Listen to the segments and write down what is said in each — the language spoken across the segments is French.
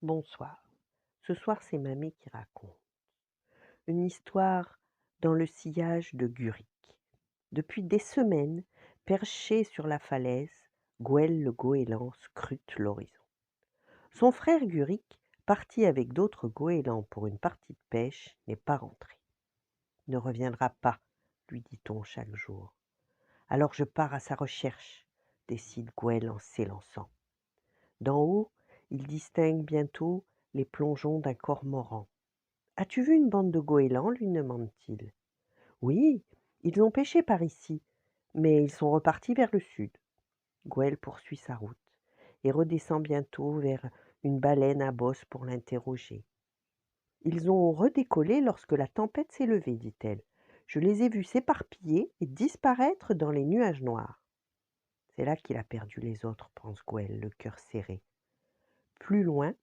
Bonsoir. Ce soir, c'est mamie qui raconte. Une histoire dans le sillage de Guric. Depuis des semaines, perché sur la falaise, Gouel le goéland scrute l'horizon. Son frère Guric, parti avec d'autres goélands pour une partie de pêche, n'est pas rentré. Ne reviendra pas, lui dit-on chaque jour. Alors je pars à sa recherche, décide Gouel en s'élançant. D'en haut, il distingue bientôt les plongeons d'un cormoran. As-tu vu une bande de goélands lui demande-t-il. Oui, ils ont pêché par ici, mais ils sont repartis vers le sud. Gouel poursuit sa route et redescend bientôt vers une baleine à bosse pour l'interroger. Ils ont redécollé lorsque la tempête s'est levée, dit-elle. Je les ai vus s'éparpiller et disparaître dans les nuages noirs. C'est là qu'il a perdu les autres, pense Gouel, le cœur serré. Plus loin,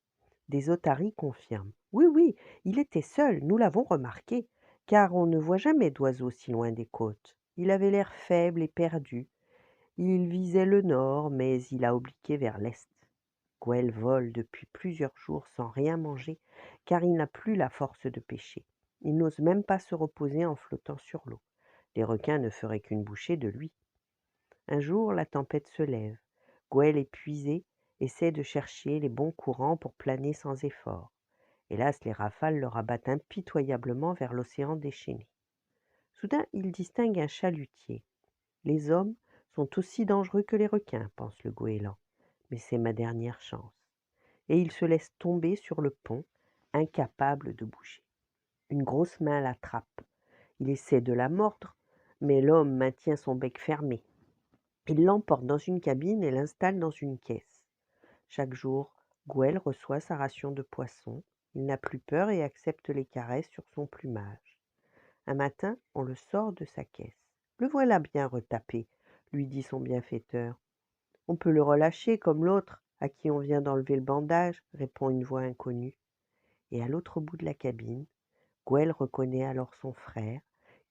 des otaries confirment. Oui, oui, il était seul, nous l'avons remarqué, car on ne voit jamais d'oiseaux si loin des côtes. Il avait l'air faible et perdu. Il visait le nord, mais il a obliqué vers l'est. Gouel vole depuis plusieurs jours sans rien manger, car il n'a plus la force de pêcher. Il n'ose même pas se reposer en flottant sur l'eau. Les requins ne feraient qu'une bouchée de lui. Un jour, la tempête se lève. Gouel, épuisé, essaie de chercher les bons courants pour planer sans effort. Hélas, les rafales le rabattent impitoyablement vers l'océan déchaîné. Soudain, il distingue un chalutier. Les hommes sont aussi dangereux que les requins, pense le goéland, mais c'est ma dernière chance. Et il se laisse tomber sur le pont, incapable de bouger. Une grosse main l'attrape. Il essaie de la mordre, mais l'homme maintient son bec fermé. Il l'emporte dans une cabine et l'installe dans une caisse. Chaque jour, Gouel reçoit sa ration de poisson. Il n'a plus peur et accepte les caresses sur son plumage. Un matin, on le sort de sa caisse. Le voilà bien retapé, lui dit son bienfaiteur. On peut le relâcher comme l'autre, à qui on vient d'enlever le bandage, répond une voix inconnue. Et à l'autre bout de la cabine, Gouel reconnaît alors son frère,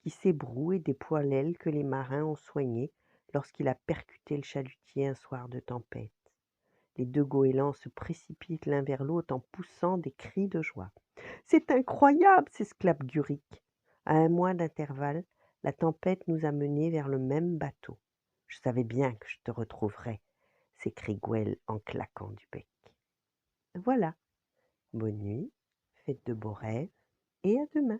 qui s'ébroue et déploie l'aile que les marins ont soignée lorsqu'il a percuté le chalutier un soir de tempête. Les deux goélands se précipitent l'un vers l'autre en poussant des cris de joie. C'est incroyable, s'exclame Guric. À un mois d'intervalle, la tempête nous a menés vers le même bateau. Je savais bien que je te retrouverais, s'écrie Gouel en claquant du bec. Voilà, bonne nuit, faites de beaux rêves et à demain.